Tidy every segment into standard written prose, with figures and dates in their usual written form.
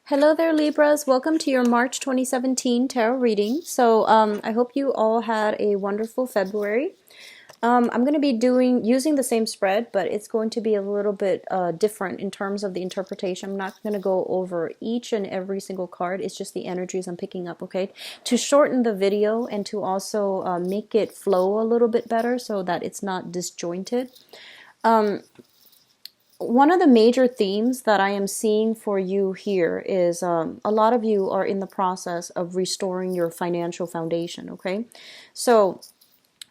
Hello there, Libras. Welcome to your March 2017 tarot reading. I hope you all had a wonderful February. I'm going to be using the same spread, but it's going to be a little bit different in terms of the interpretation. I'm not going to go over each and every single card. It's just the energies I'm picking up, okay? To shorten the video and to also make it flow a little bit better so that it's not disjointed. One of the major themes that I am seeing for you here is a lot of you are in the process of restoring your financial foundation, okay? So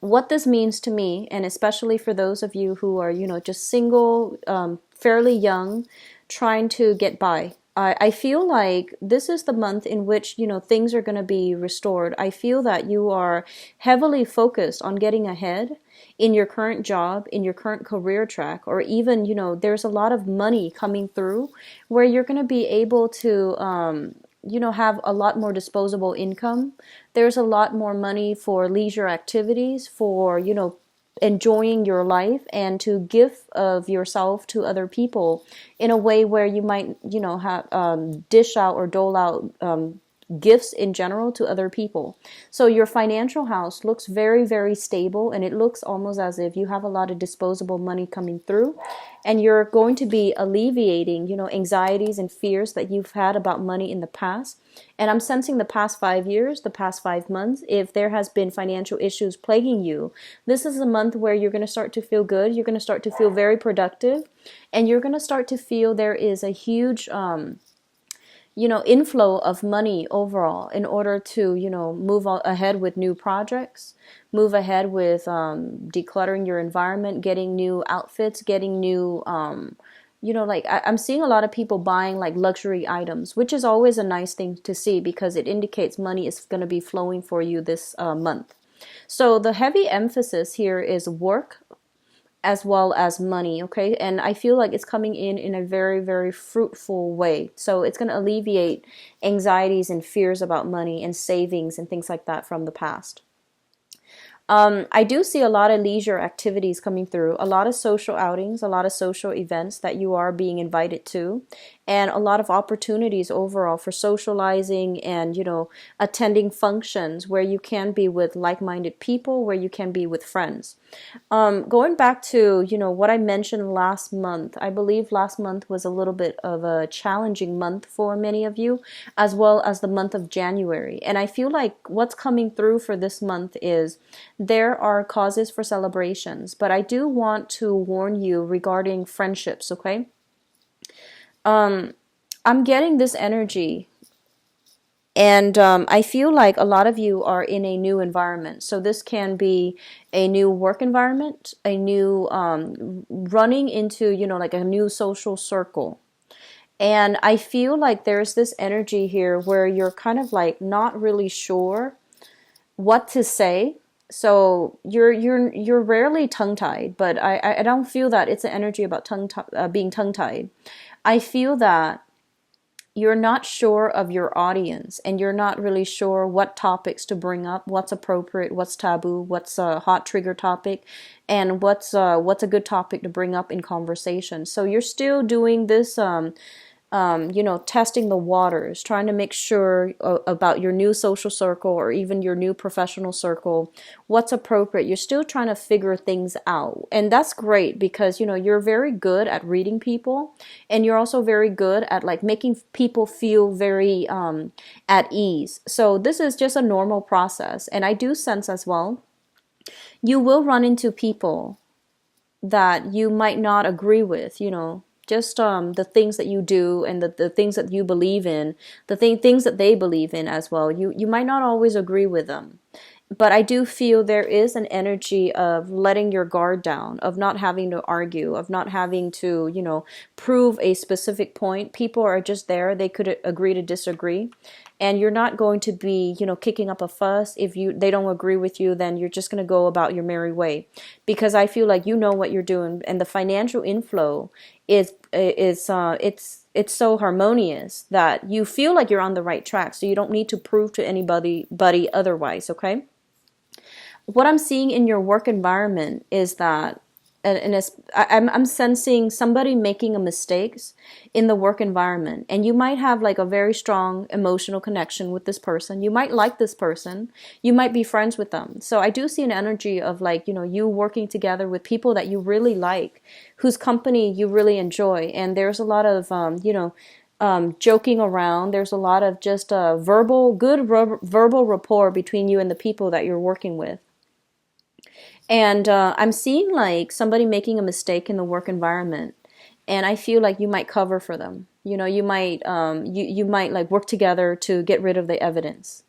what this means to me, and especially for those of you who are, just single, fairly young, trying to get by, I feel like this is the month in which, things are going to be restored. I feel that you are heavily focused on getting ahead in your current job, in your current career track, or even, there's a lot of money coming through where you're going to be able to, have a lot more disposable income. There's a lot more money for leisure activities, for, enjoying your life and to give of yourself to other people in a way where you might, have dish out or dole out gifts in general to other people. So your financial house looks very, very stable, and it looks almost as if you have a lot of disposable money coming through, and you're going to be alleviating, anxieties and fears that you've had about money in the past. And I'm sensing the past 5 years, the past 5 months, if there has been financial issues plaguing you, this is a month where you're going to start to feel good. You're going to start to feel very productive, and you're going to start to feel there is a huge inflow of money overall in order to, move ahead with new projects, move ahead with decluttering your environment, getting new outfits, getting new, I'm seeing a lot of people buying like luxury items, which is always a nice thing to see because it indicates money is going to be flowing for you this month. So the heavy emphasis here is work as well as money, okay? And I feel like it's coming in a very, very fruitful way. So it's going to alleviate anxieties and fears about money and savings and things like that from the past. I do see a lot of leisure activities coming through, a lot of social outings, a lot of social events that you are being invited to, and a lot of opportunities overall for socializing and, attending functions where you can be with like-minded people, where you can be with friends. Going back to, what I mentioned last month, I believe last month was a little bit of a challenging month for many of you, as well as the month of January. And I feel like what's coming through for this month is there are causes for celebrations, but I do want to warn you regarding friendships, okay? I'm getting this energy, and I feel like a lot of you are in a new environment. So this can be a new work environment, a new running into, like a new social circle. And I feel like there's this energy here where you're kind of like not really sure what to say. So you're rarely tongue-tied, but I don't feel that it's an energy about being tongue-tied. I feel that you're not sure of your audience, and you're not really sure what topics to bring up, what's appropriate, what's taboo, what's a hot trigger topic, and what's a good topic to bring up in conversation. So you're still doing this testing the waters, trying to make sure about your new social circle or even your new professional circle, what's appropriate. You're still trying to figure things out. And that's great because, you're very good at reading people, and you're also very good at like making people feel very at ease. So this is just a normal process. And I do sense as well, you will run into people that you might not agree with, just the things that you do and the things that you believe in, things that they believe in as well. You might not always agree with them. But I do feel there is an energy of letting your guard down, of not having to argue, of not having to, prove a specific point. People are just there. They could agree to disagree. And you're not going to be, kicking up a fuss. If they don't agree with you, then you're just going to go about your merry way. Because I feel like you know what you're doing, and the financial inflow it's so harmonious that you feel like you're on the right track. So you don't need to prove to anybody otherwise, okay? What I'm seeing in your work environment is that and I'm sensing somebody making a mistakes in the work environment, and you might have like a very strong emotional connection with this person. You might like this person, you might be friends with them. So I do see an energy of like, you working together with people that you really like, whose company you really enjoy, and there's a lot of joking around. There's a lot of just verbal rapport between you and the people that you're working with. And I'm seeing like somebody making a mistake in the work environment, and I feel like you might cover for them. You might like work together to get rid of the evidence,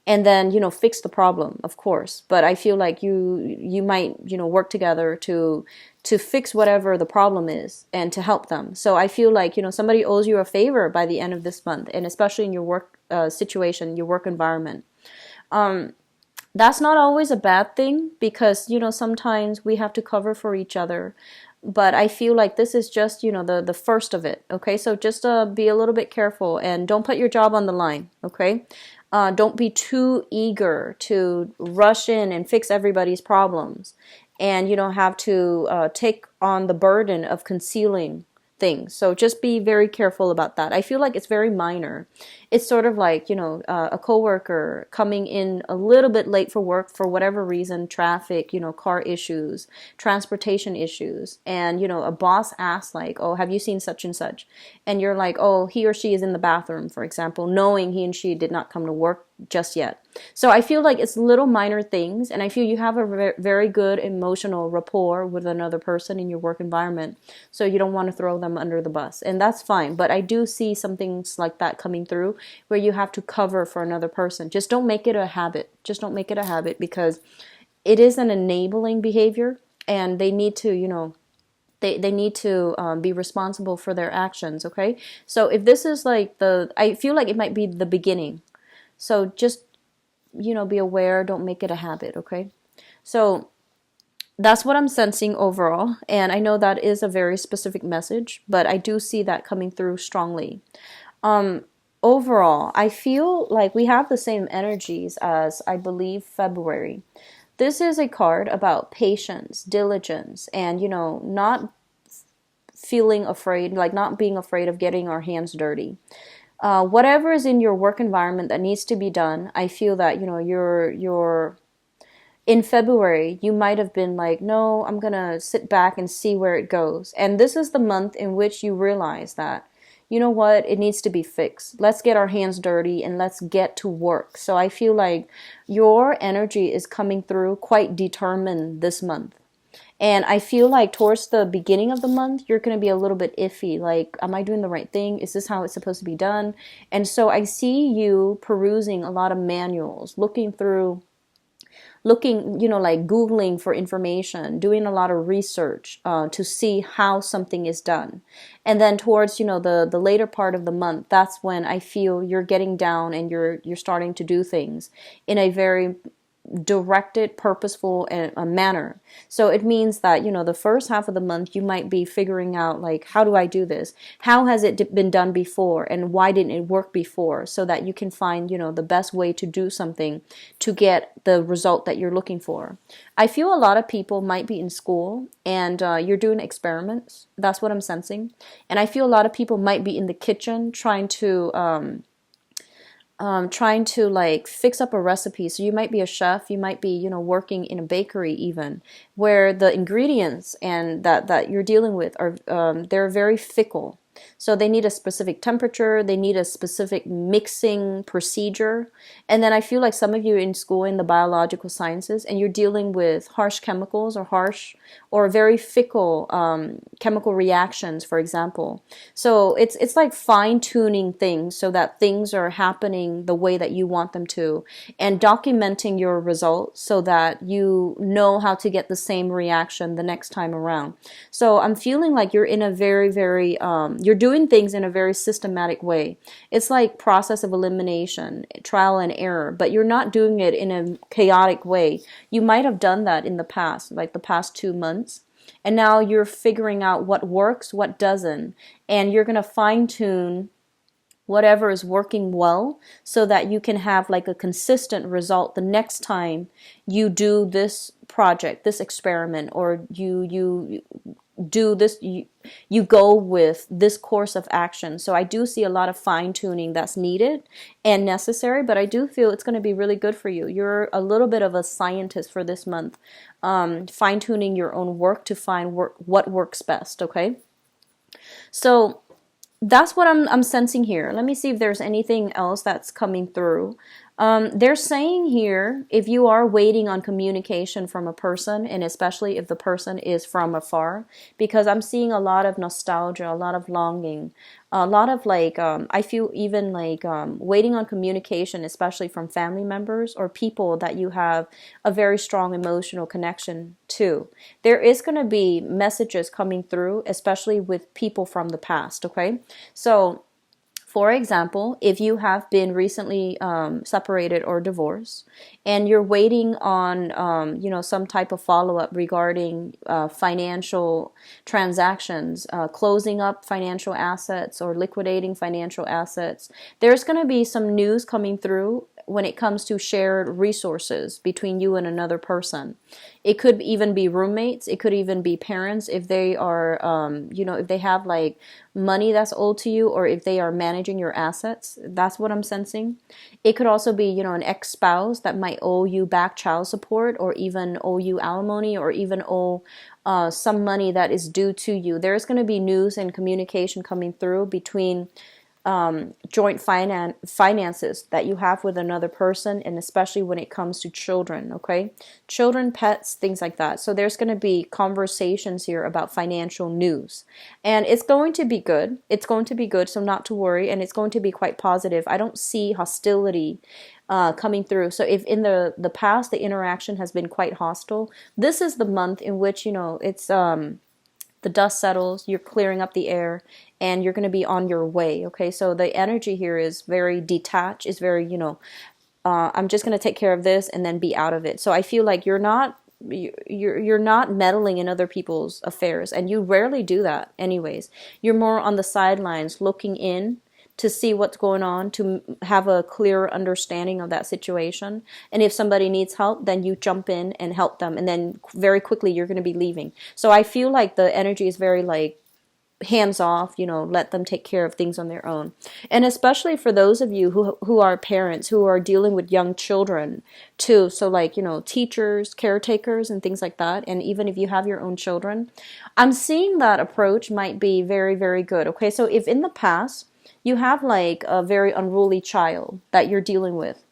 and then fix the problem, of course. But I feel like you might work together to fix whatever the problem is and to help them. So I feel like somebody owes you a favor by the end of this month, and especially in your work situation, your work environment. That's not always a bad thing, because sometimes we have to cover for each other, but I feel like this is just the first of it. Okay, so just be a little bit careful and don't put your job on the line. Okay, don't be too eager to rush in and fix everybody's problems, and you don't have to take on the burden of concealing things. So just be very careful about that. I feel like it's very minor. It's sort of like, a coworker coming in a little bit late for work for whatever reason, traffic, car issues, transportation issues. And, a boss asks like, oh, have you seen such and such? And you're like, oh, he or she is in the bathroom, for example, knowing he and she did not come to work just yet. So I feel like it's little minor things, and I feel you have a very good emotional rapport with another person in your work environment, so you don't want to throw them under the bus, and that's fine. But I do see some things like that coming through where you have to cover for another person. Just don't make it a habit. Just don't make it a habit, because it is an enabling behavior, and they need to, they need to be responsible for their actions. Okay, so if this is like I feel like it might be the beginning. So just, be aware, don't make it a habit, okay? So that's what I'm sensing overall, and I know that is a very specific message, but I do see that coming through strongly. Overall, I feel like we have the same energies as, I believe, February. This is a card about patience, diligence, and, not feeling afraid, like not being afraid of getting our hands dirty. Whatever is in your work environment that needs to be done, I feel that, you're in February, you might have been like, no, I'm going to sit back and see where it goes. And this is the month in which you realize that, you know what, it needs to be fixed. Let's get our hands dirty and let's get to work. So I feel like your energy is coming through quite determined this month. And I feel like towards the beginning of the month, you're going to be a little bit iffy. Like, am I doing the right thing? Is this how it's supposed to be done? And so I see you perusing a lot of manuals, looking, like Googling for information, doing a lot of research to see how something is done. And then towards, the later part of the month, that's when I feel you're getting down and you're starting to do things in a very directed, purposeful manner. So it means that, the first half of the month, you might be figuring out, like, how do I do this? How has it been done before? And why didn't it work before? So that you can find, the best way to do something to get the result that you're looking for. I feel a lot of people might be in school and you're doing experiments. That's what I'm sensing. And I feel a lot of people might be in the kitchen trying to like fix up a recipe. So you might be a chef, you might be, working in a bakery even, where the ingredients and that you're dealing with are, they're very fickle. So they need a specific temperature, they need a specific mixing procedure. And then I feel like some of you in school in the biological sciences, and you're dealing with harsh chemicals or very fickle chemical reactions, for example. So it's like fine-tuning things so that things are happening the way that you want them to, and documenting your results so that you know how to get the same reaction the next time around. So I'm feeling like you're in a very, very you're doing things in a very systematic way. It's like process of elimination, trial and error, but you're not doing it in a chaotic way. You might have done that in the past, like the past 2 months, and now you're figuring out what works, what doesn't, and you're going to fine-tune whatever is working well so that you can have like a consistent result the next time you do this project, this experiment, or you do this, you go with this course of action. So I do see a lot of fine tuning that's needed and necessary, but I do feel it's going to be really good for you. You're a little bit of a scientist for this month, fine tuning your own work to find what works best. Okay, so that's what I'm sensing here. Let me see if there's anything else that's coming through. They're saying here, if you are waiting on communication from a person, and especially if the person is from afar, because I'm seeing a lot of nostalgia, a lot of longing, a lot of like, I feel even like waiting on communication, especially from family members or people that you have a very strong emotional connection to. There is going to be messages coming through, especially with people from the past, okay? So, for example, if you have been recently separated or divorced, and you're waiting on, some type of follow-up regarding financial transactions, closing up financial assets or liquidating financial assets, there's going to be some news coming through when it comes to shared resources between you and another person. It could even be roommates. It could even be parents if they are, if they have like money that's owed to you, or if they are managing your assets. That's what I'm sensing. It could also be, an ex-spouse that might owe you back child support, or even owe you alimony, or even owe some money that is due to you. There's going to be news and communication coming through between joint finances that you have with another person, and especially when it comes to children, okay? Children, pets, things like that. So there's going to be conversations here about financial news, and it's going to be good. It's going to be good, so not to worry, and it's going to be quite positive. I don't see hostility coming through. So if in the past the interaction has been quite hostile, this is the month in which, it's the dust settles, you're clearing up the air, and you're going to be on your way. Okay, so the energy here is very detached. It's very, I'm just going to take care of this and then be out of it. So I feel like you're not meddling in other people's affairs, and you rarely do that anyways. You're more on the sidelines looking in to see what's going on, to have a clearer understanding of that situation. And if somebody needs help, then you jump in and help them, and then very quickly you're going to be leaving. So I feel like the energy is very like hands off, let them take care of things on their own. And especially for those of you who are parents, who are dealing with young children too. So like, teachers, caretakers, and things like that. And even if you have your own children, I'm seeing that approach might be very, very good. Okay, so if in the past you have like a very unruly child that you're dealing with,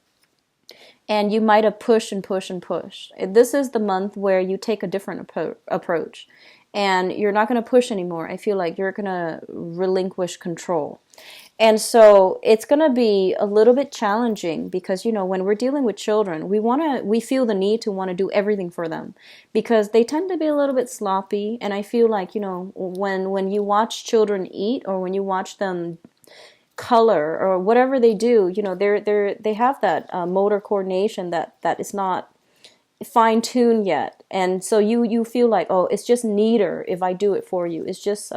and you might have pushed and pushed and pushed, this is the month where you take a different approach. And you're not going to push anymore. I feel like you're going to relinquish control. And so it's going to be a little bit challenging because, when we're dealing with children, we feel the need to want to do everything for them because they tend to be a little bit sloppy. And I feel like, when you watch children eat, or when you watch them color or whatever they do, they have that motor coordination that is not fine-tuned yet, and so you feel like, oh, it's just neater if I do it for you. It's just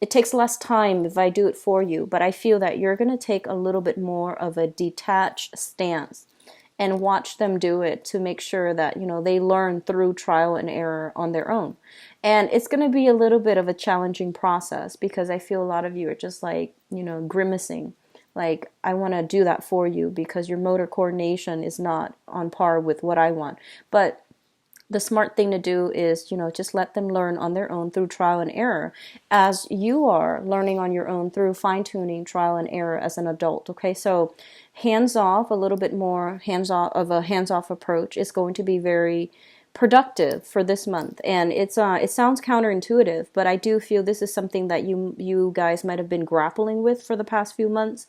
it takes less time if I do it for you. But I feel that you're going to take a little bit more of a detached stance and watch them do it to make sure that they learn through trial and error on their own. And it's going to be a little bit of a challenging process because I feel a lot of you are just like grimacing. Like, I want to do that for you because your motor coordination is not on par with what I want. But the smart thing to do is, just let them learn on their own through trial and error, as you are learning on your own through fine-tuning trial and error as an adult. Okay, so hands-off, a little bit more hands-off approach is going to be very productive for this month. And it sounds counterintuitive, but I do feel this is something that you guys might have been grappling with for the past few months,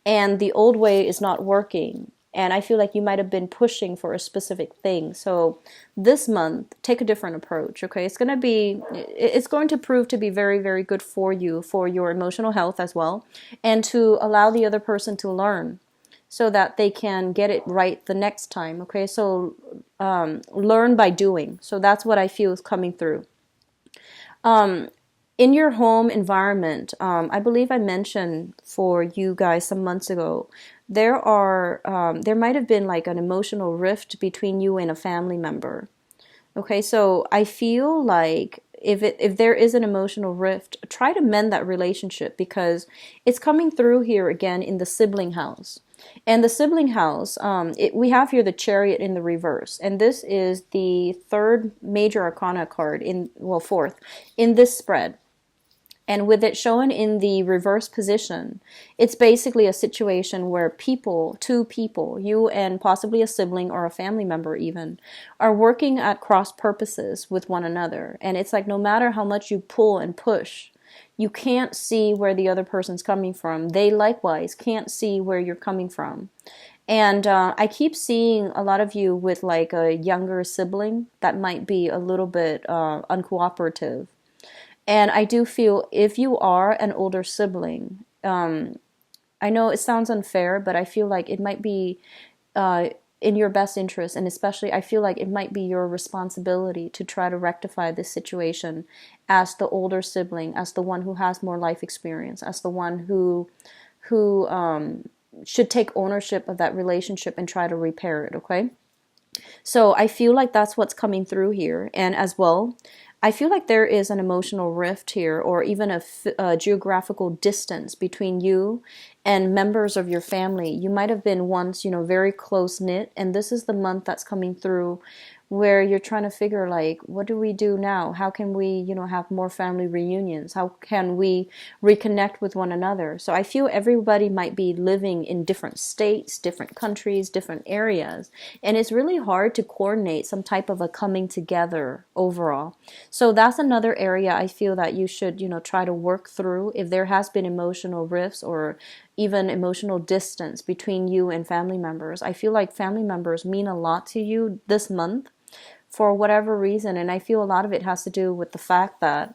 and the old way is not working. And I feel like you might have been pushing for a specific thing. So this month, take a different approach, okay? It's going to prove to be very, very good for you, for your emotional health as well, and to allow the other person to learn so that they can get it right the next time, okay? So learn by doing. So that's what I feel is coming through. In your home environment, I believe I mentioned for you guys some months ago, there might have been like an emotional rift between you and a family member. Okay, so I feel like if there is an emotional rift, try to mend that relationship because it's coming through here again in the sibling house. And the sibling house, we have here the Chariot in the reverse, and this is the third major arcana card in, well, fourth in this spread. And with it shown in the reverse position, it's basically a situation where two people, you and possibly a sibling or a family member even, are working at cross purposes with one another. And it's like no matter how much you pull and push, you can't see where the other person's coming from. They likewise can't see where you're coming from. And I keep seeing a lot of you with like a younger sibling that might be a little bit uncooperative. And I do feel if you are an older sibling, I know it sounds unfair, but I feel like it might be in your best interest. And especially, I feel like it might be your responsibility to try to rectify this situation as the older sibling, as the one who has more life experience, as the one who should take ownership of that relationship and try to repair it, okay? So I feel like that's what's coming through here. And as well, I feel like there is an emotional rift here or even a geographical distance between you and members of your family. You might have been once, very close knit, and this is the month that's coming through where you're trying to figure like, what do we do now? How can we, have more family reunions? How can we reconnect with one another? So I feel everybody might be living in different states, different countries, different areas, and it's really hard to coordinate some type of a coming together overall. So that's another area I feel that you should, try to work through if there has been emotional rifts or even emotional distance between you and family members. I feel like family members mean a lot to you this month for whatever reason, and I feel a lot of it has to do with the fact that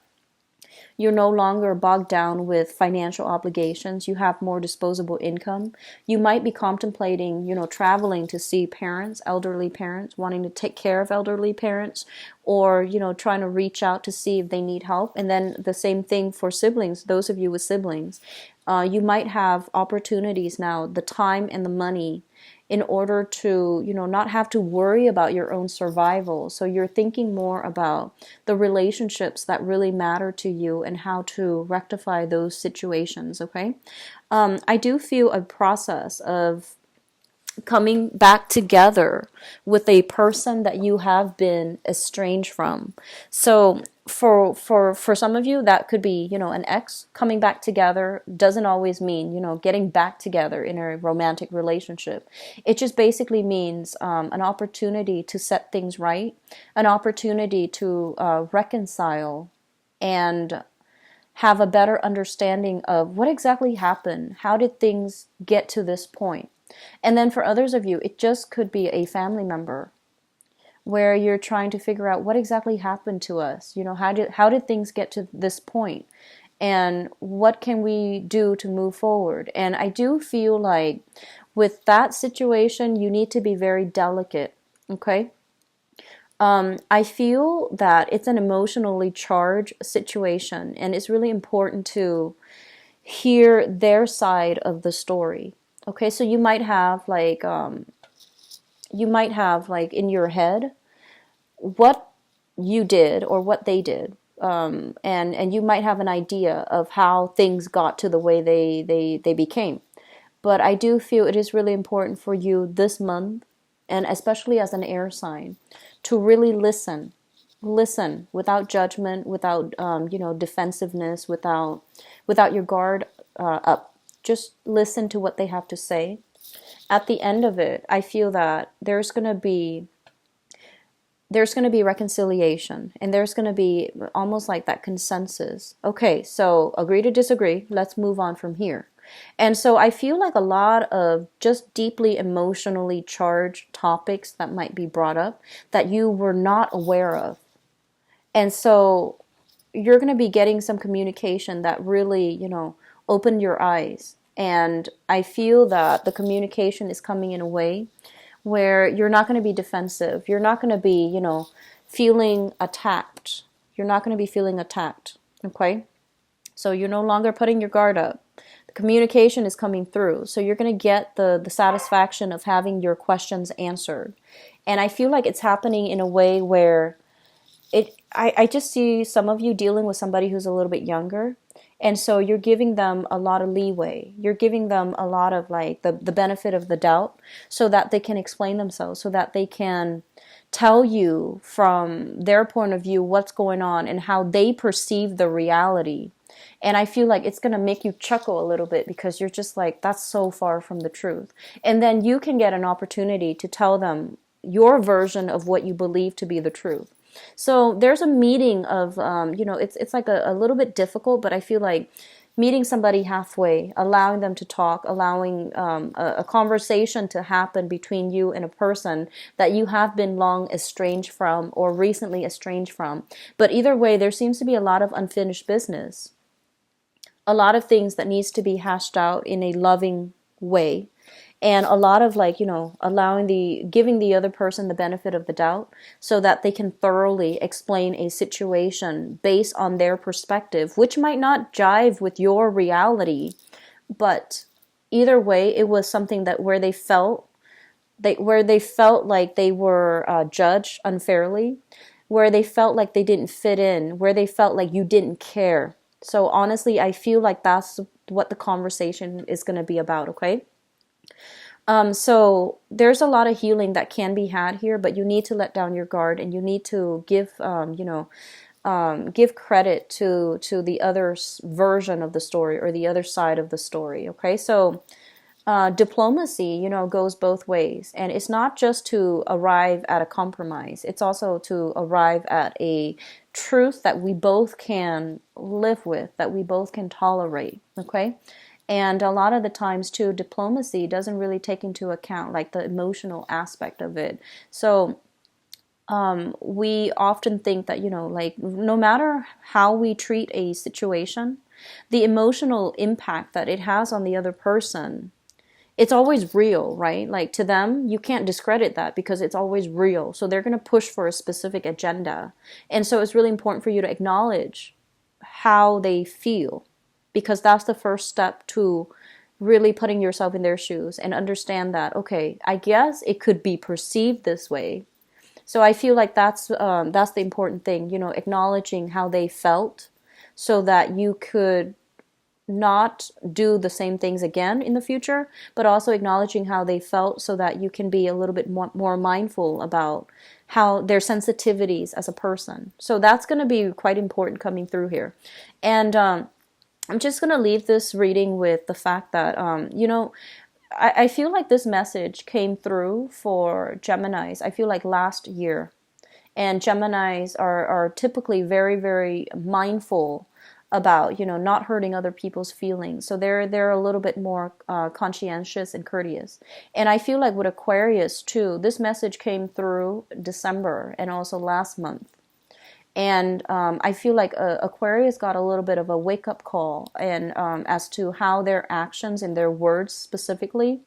you're no longer bogged down with financial obligations. You have more disposable income. You might be contemplating, traveling to see parents, elderly parents, wanting to take care of elderly parents, or, trying to reach out to see if they need help. And then the same thing for siblings, those of you with siblings. You might have opportunities now, the time and the money in order to, not have to worry about your own survival. So you're thinking more about the relationships that really matter to you and how to rectify those situations, okay? I do feel a process of coming back together with a person that you have been estranged from. So for some of you, that could be, an ex. Coming back together doesn't always mean, getting back together in a romantic relationship. It just basically means an opportunity to set things right, an opportunity to reconcile and have a better understanding of what exactly happened. How did things get to this point? And then for others of you, it just could be a family member where you're trying to figure out what exactly happened to us. How did things get to this point? And what can we do to move forward? And I do feel like with that situation, you need to be very delicate, okay? I feel that it's an emotionally charged situation, and it's really important to hear their side of the story. Okay, so you might have like in your head what you did or what they did, and you might have an idea of how things got to the way they became. But I do feel it is really important for you this month, and especially as an air sign, to really listen without judgment, without defensiveness, without your guard up. Just listen to what they have to say. At the end of it, I feel that there's going to be reconciliation, and there's going to be almost like that consensus. Okay, so agree to disagree. Let's move on from here. And so I feel like a lot of just deeply emotionally charged topics that might be brought up that you were not aware of. And so you're going to be getting some communication that really, opened your eyes. And I feel that the communication is coming in a way where you're not going to be defensive. You're not going to be, feeling attacked. You're not going to be feeling attacked, okay? So you're no longer putting your guard up. The communication is coming through. So you're going to get the satisfaction of having your questions answered. And I feel like it's happening in a way where I just see some of you dealing with somebody who's a little bit younger. And so you're giving them a lot of leeway. You're giving them a lot of like the benefit of the doubt so that they can explain themselves, so that they can tell you from their point of view what's going on and how they perceive the reality. And I feel like it's going to make you chuckle a little bit because you're just like, that's so far from the truth. And then you can get an opportunity to tell them your version of what you believe to be the truth. So there's a meeting of, it's like a little bit difficult, but I feel like meeting somebody halfway, allowing them to talk, allowing a conversation to happen between you and a person that you have been long estranged from or recently estranged from. But either way, there seems to be a lot of unfinished business, a lot of things that needs to be hashed out in a loving way, and a lot of like, giving the other person the benefit of the doubt so that they can thoroughly explain a situation based on their perspective, which might not jive with your reality. But either way, it was something that where they felt like they were judged unfairly, where they felt like they didn't fit in, where they felt like you didn't care. So honestly, I feel like that's what the conversation is going to be about, okay? So there's a lot of healing that can be had here, but you need to let down your guard and you need to give, give credit to the other version of the story or the other side of the story. Okay, so diplomacy, goes both ways, and it's not just to arrive at a compromise. It's also to arrive at a truth that we both can live with, that we both can tolerate. Okay. And a lot of the times, too, diplomacy doesn't really take into account like the emotional aspect of it. So we often think that, like no matter how we treat a situation, the emotional impact that it has on the other person, it's always real, right? Like to them, you can't discredit that because it's always real. So they're going to push for a specific agenda. And so it's really important for you to acknowledge how they feel, because that's the first step to really putting yourself in their shoes and understand that, okay, I guess it could be perceived this way. So I feel like that's the important thing, acknowledging how they felt so that you could not do the same things again in the future, but also acknowledging how they felt so that you can be a little bit more mindful about how their sensitivities as a person. So that's going to be quite important coming through here. And I'm just going to leave this reading with the fact that, I feel like this message came through for Geminis, I feel like last year. And Geminis are typically very, very mindful about, not hurting other people's feelings. So they're a little bit more conscientious and courteous. And I feel like with Aquarius, too, this message came through December and also last month. And I feel like Aquarius got a little bit of a wake-up call and as to how their actions and their words specifically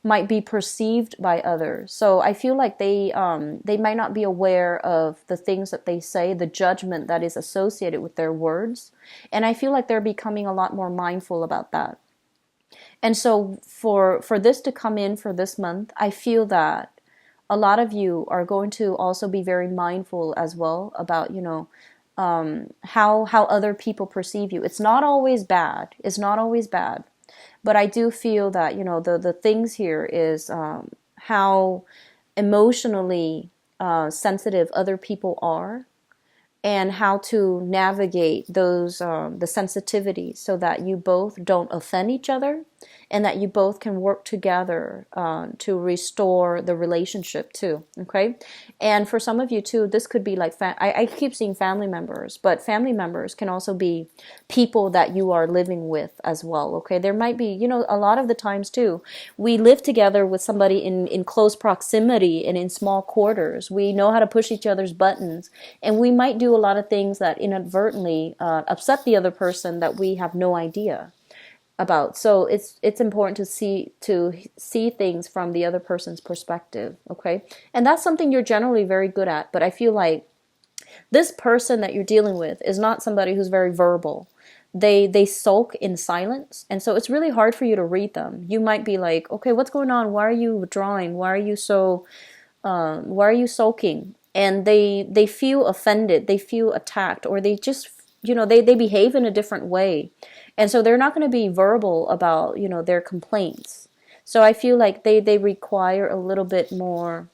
might be perceived by others. So I feel like they might not be aware of the things that they say, the judgment that is associated with their words. And I feel like they're becoming a lot more mindful about that. And so for this to come in for this month, I feel that a lot of you are going to also be very mindful as well about, how other people perceive you. It's not always bad. It's not always bad. But I do feel that, the things here is how emotionally sensitive other people are and how to navigate those the sensitivities so that you both don't offend each other and that you both can work together to restore the relationship too, okay? And for some of you too, this could be like, I keep seeing family members, but family members can also be people that you are living with as well, okay? There might be, a lot of the times too, we live together with somebody in close proximity and in small quarters. We know how to push each other's buttons, and we might do a lot of things that inadvertently upset the other person that we have no idea about. So it's important to see things from the other person's perspective, okay? And that's something you're generally very good at, but I feel like this person that you're dealing with is not somebody who's very verbal. They sulk in silence, and so it's really hard for you to read them. You might be like, okay, what's going on? Why are you withdrawing? Why are you sulking? and they feel offended, they feel attacked, or they just, they behave in a different way. And so they're not going to be verbal about, their complaints. So I feel like they require a little bit more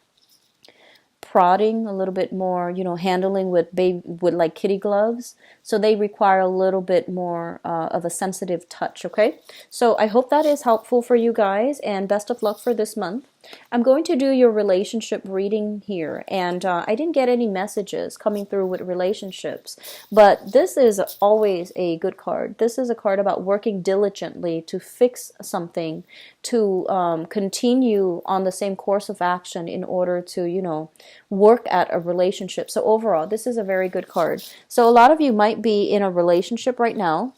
prodding, a little bit more, handling with with like kitty gloves. So they require a little bit more of a sensitive touch. Okay, so I hope that is helpful for you guys, and best of luck for this month. I'm going to do your relationship reading here, and I didn't get any messages coming through with relationships, but this is always a good card. This is a card about working diligently to fix something, to continue on the same course of action in order to, work at a relationship. So overall, this is a very good card. So a lot of you might be in a relationship right now.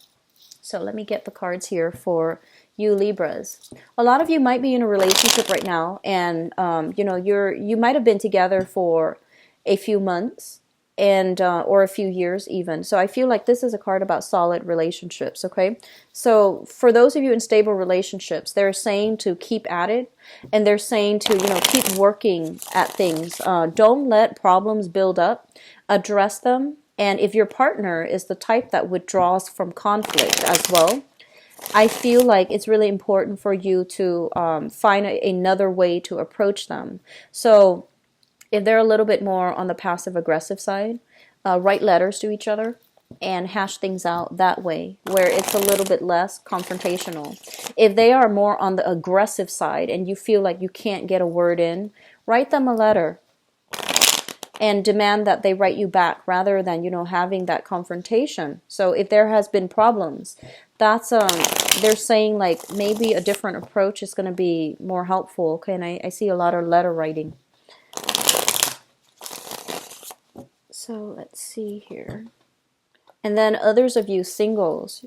So let me get the cards here for you Libras. A lot of you might be in a relationship right now, and you might have been together for a few months, and or a few years even. So I feel like this is a card about solid relationships. Okay, so for those of you in stable relationships, they're saying to keep at it, and they're saying to keep working at things. Don't let problems build up. Address them. And if your partner is the type that withdraws from conflict as well, I feel like it's really important for you to find another way to approach them. So if they're a little bit more on the passive-aggressive side, write letters to each other and hash things out that way, where it's a little bit less confrontational. If they are more on the aggressive side and you feel like you can't get a word in, write them a letter and demand that they write you back rather than, having that confrontation. So if there has been problems, that's they're saying like maybe a different approach is going to be more helpful. Okay, and I see a lot of letter writing. So let's see here. And then others of you singles,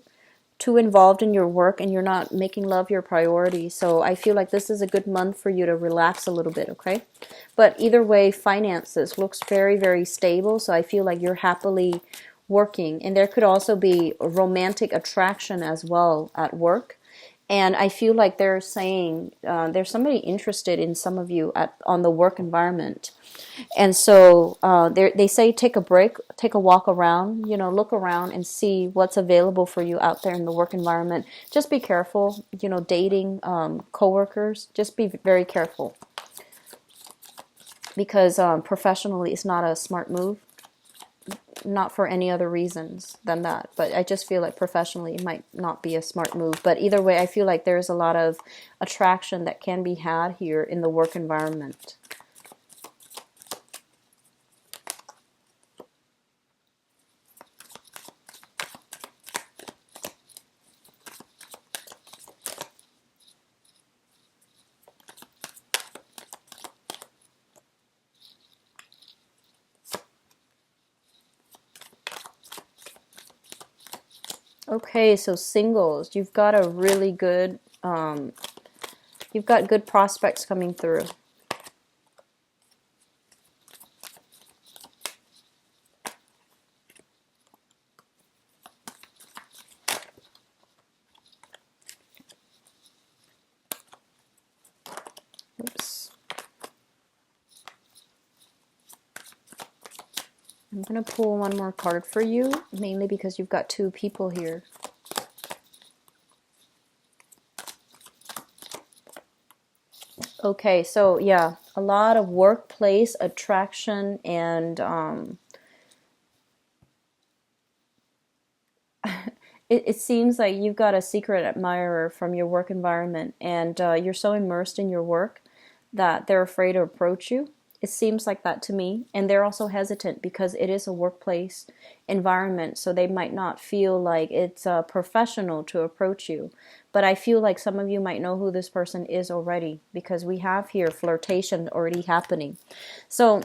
too involved in your work and you're not making love your priority. So I feel like this is a good month for you to relax a little bit, okay? But either way, finances looks very, very stable. So I feel like you're happily working. And there could also be a romantic attraction as well at work. And I feel like they're saying there's somebody interested in some of you on the work environment. And so they say take a break, take a walk around, look around and see what's available for you out there in the work environment. Just be careful, dating coworkers, just be very careful. Because professionally it's not a smart move. Not for any other reasons than that, but I just feel like professionally it might not be a smart move. But either way, I feel like there's a lot of attraction that can be had here in the work environment. Okay, so singles, you've got a really good, you've got good prospects coming through. Oops. I'm going to pull one more card for you, mainly because you've got two people here. Okay, so yeah, a lot of workplace attraction and it seems like you've got a secret admirer from your work environment, and you're so immersed in your work that they're afraid to approach you. It seems like that to me. And they're also hesitant because it is a workplace environment, so they might not feel like it's professional to approach you. But I feel like some of you might know who this person is already, because we have here flirtation already happening. So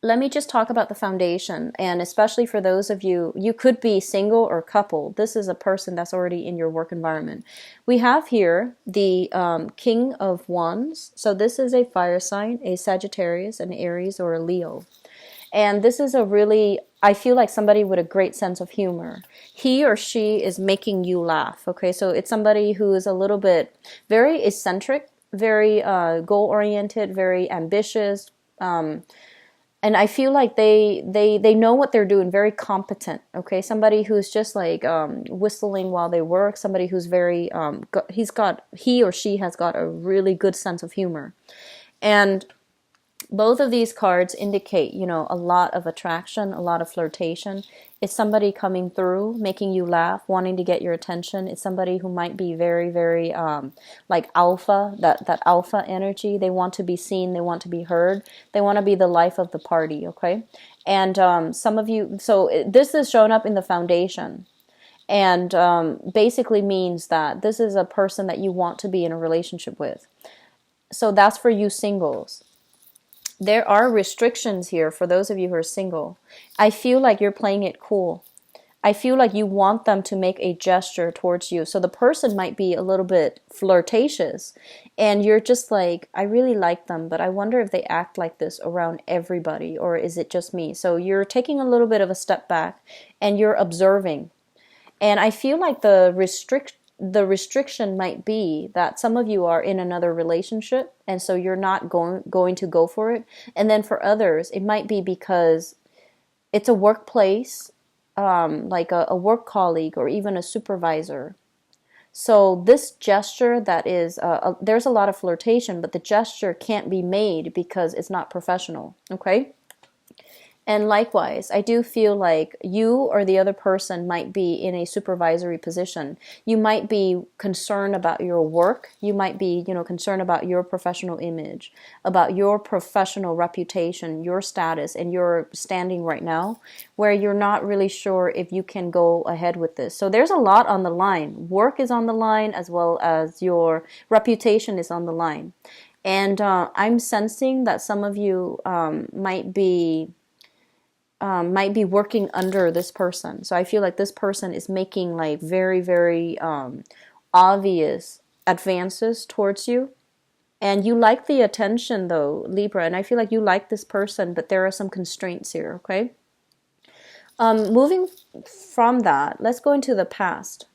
let me just talk about the foundation, and especially for those of you, you could be single or couple. This is a person that's already in your work environment. We have here the King of Wands. So this is a fire sign, a Sagittarius, an Aries, or a Leo. And this is a really, I feel like somebody with a great sense of humor. He or she is making you laugh, okay? So it's somebody who is a little bit very eccentric, very goal-oriented, very ambitious, And I feel like they know what they're doing, very competent. Okay, somebody who's just like whistling while they work, somebody who's very he or she has got a really good sense of humor. And both of these cards indicate, a lot of attraction, a lot of flirtation. It's somebody coming through, making you laugh, wanting to get your attention. It's somebody who might be very, very like alpha, that alpha energy. They want to be seen, they want to be heard, they want to be the life of the party, okay? And some of you, so this is showing up in the foundation. And basically means that this is a person that you want to be in a relationship with. So that's for you singles. There are restrictions here for those of you who are single. I feel like you're playing it cool. I feel like you want them to make a gesture towards you. So the person might be a little bit flirtatious and you're just like, I really like them, but I wonder if they act like this around everybody, or is it just me? So you're taking a little bit of a step back and you're observing. And I feel like the restriction might be that some of you are in another relationship, and so you're not going to go for it. And then for others, it might be because it's a workplace, like a work colleague or even a supervisor. So this gesture that is, there's a lot of flirtation, but the gesture can't be made because it's not professional, okay? And likewise, I do feel like you or the other person might be in a supervisory position. You might be concerned about your work. You might be, concerned about your professional image, about your professional reputation, your status, and your standing right now, where you're not really sure if you can go ahead with this. So there's a lot on the line. Work is on the line, as well as your reputation is on the line. And I'm sensing that some of you might be working under this person. So I feel like this person is making like very, very obvious advances towards you. And you like the attention though, Libra, and I feel like you like this person, but there are some constraints here, okay? Moving from that, let's go into the past.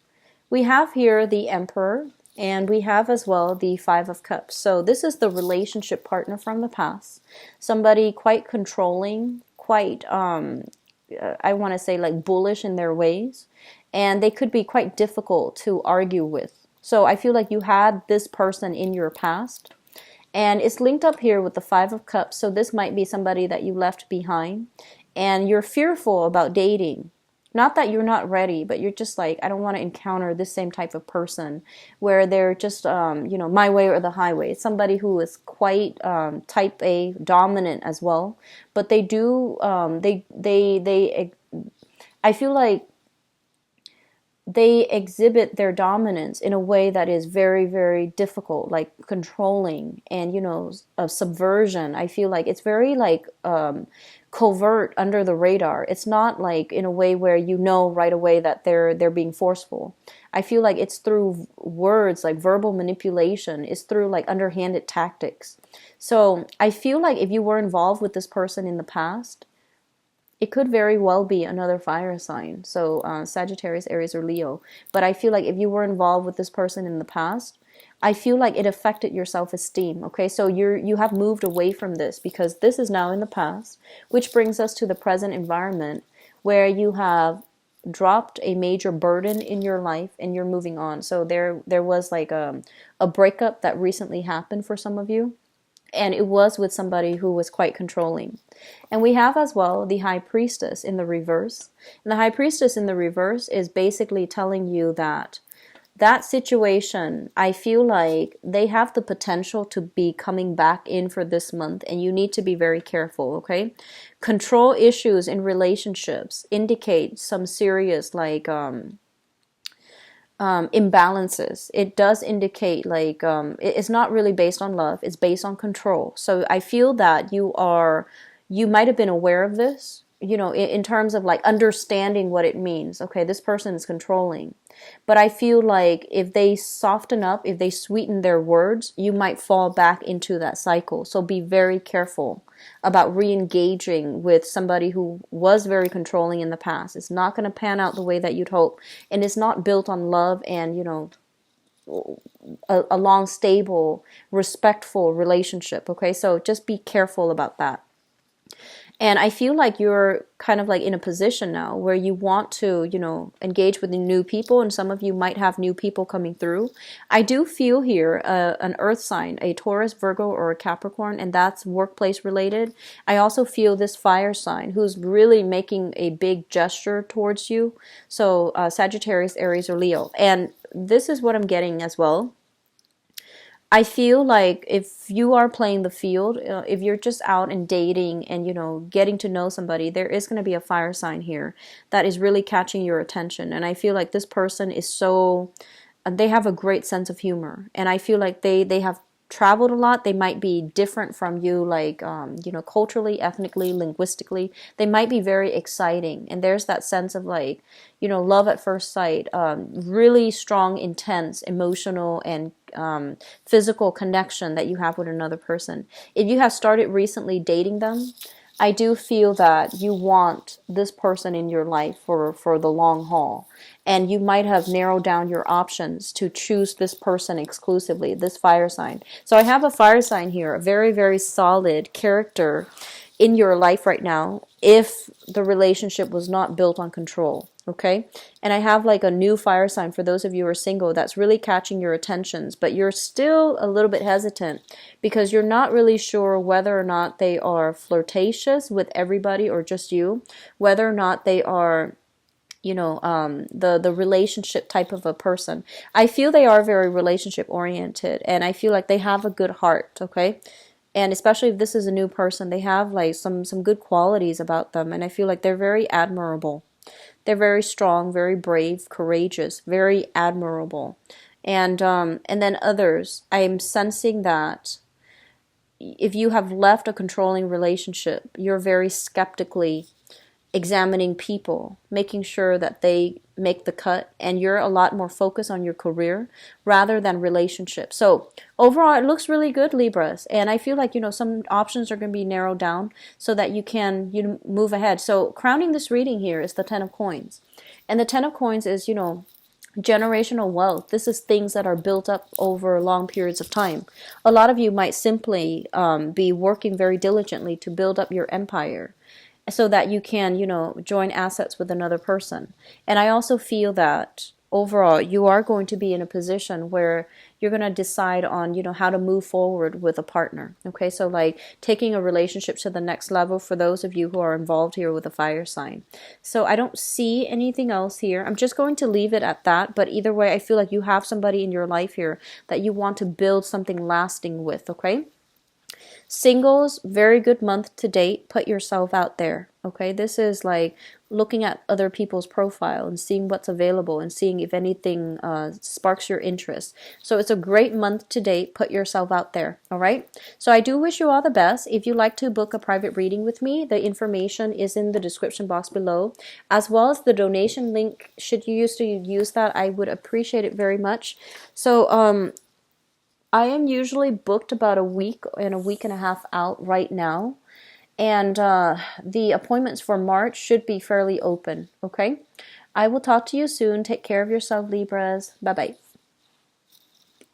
We have here the Emperor, and we have as well the Five of Cups. So this is the relationship partner from the past. Somebody quite controlling, quite, I want to say like bullish in their ways. And they could be quite difficult to argue with. So I feel like you had this person in your past. And it's linked up here with the Five of Cups. So this might be somebody that you left behind. And you're fearful about dating. Not that you're not ready, but you're just like, I don't want to encounter this same type of person where they're just, my way or the highway. It's somebody who is quite type A, dominant as well. But they do, I feel like they exhibit their dominance in a way that is very, very difficult, like controlling and, of subversion. I feel like it's very like covert, under the radar. It's not like in a way where right away that they're being forceful. I feel like it's through words, like verbal manipulation. It's through like underhanded tactics. So I feel like if you were involved with this person in the past, it could very well be another fire sign. So Sagittarius, Aries, or Leo. But I feel like if you were involved with this person in the past, I feel like it affected your self-esteem. Okay, so you have moved away from this because this is now in the past, which brings us to the present environment where you have dropped a major burden in your life and you're moving on. So there was like a breakup that recently happened for some of you. And it was with somebody who was quite controlling. And we have as well the High Priestess in the reverse. And the High Priestess in the reverse is basically telling you that situation, I feel like they have the potential to be coming back in for this month, and you need to be very careful, okay? Control issues in relationships indicate some serious like imbalances. It does indicate like it's not really based on love, it's based on control. So I feel that you might have been aware of this, in terms of like understanding what it means. Okay, this person is controlling. But I feel like if they soften up, if they sweeten their words, you might fall back into that cycle. So be very careful about re-engaging with somebody who was very controlling in the past. It's not going to pan out the way that you'd hope. And it's not built on love and, a long, stable, respectful relationship. Okay, so just be careful about that. And I feel like you're kind of like in a position now where you want to, engage with the new people, and some of you might have new people coming through. I do feel here an earth sign, a Taurus, Virgo, or a Capricorn, and that's workplace related. I also feel this fire sign who's really making a big gesture towards you. So Sagittarius, Aries, or Leo. And this is what I'm getting as well. I feel like if you are playing the field, if you're just out and dating and, getting to know somebody, there is going to be a fire sign here that is really catching your attention. And I feel like this person is they have a great sense of humor. And I feel like they have traveled a lot. They might be different from you, like, culturally, ethnically, linguistically. They might be very exciting. And there's that sense of like, love at first sight, really strong, intense, emotional, and physical connection that you have with another person. If you have started recently dating them, I do feel that you want this person in your life for the long haul. And you might have narrowed down your options to choose this person exclusively, this fire sign. So I have a fire sign here, a very, very solid character in your life right now if the relationship was not built on control. Okay? And I have like a new fire sign for those of you who are single that's really catching your attentions, but you're still a little bit hesitant because you're not really sure whether or not they are flirtatious with everybody or just you, whether or not they are the relationship type of a person. I feel they are very relationship oriented, and I feel like they have a good heart, okay? And especially if this is a new person, they have like some good qualities about them, and I feel like they're very admirable. They're very strong, very brave, courageous, very admirable. And then others, I am sensing that if you have left a controlling relationship, you're very skeptically examining people, making sure that they make the cut, and you're a lot more focused on your career rather than relationships. So overall, it looks really good, Libras, and I feel like some options are going to be narrowed down so that you can move ahead. So crowning this reading here is the Ten of Coins, and the Ten of Coins is generational wealth. This is things that are built up over long periods of time. A lot of you might simply be working very diligently to build up your empire, so that you can, join assets with another person. And I also feel that overall you are going to be in a position where you're going to decide on, how to move forward with a partner. Okay, so like taking a relationship to the next level for those of you who are involved here with a fire sign. So I don't see anything else here. I'm just going to leave it at that. But either way, I feel like you have somebody in your life here that you want to build something lasting with. Okay. Singles, very good month to date. Put yourself out there. Okay, this is like looking at other people's profile and seeing what's available and seeing if anything sparks your interest. So it's a great month to date. Put yourself out there. All right. So I do wish you all the best. If you'd like to book a private reading with me, the information is in the description box below, as well as the donation link. Should you use that, I would appreciate it very much. So I am usually booked about a week and a half out right now. And the appointments for March should be fairly open, okay? I will talk to you soon. Take care of yourself, Libras. Bye-bye.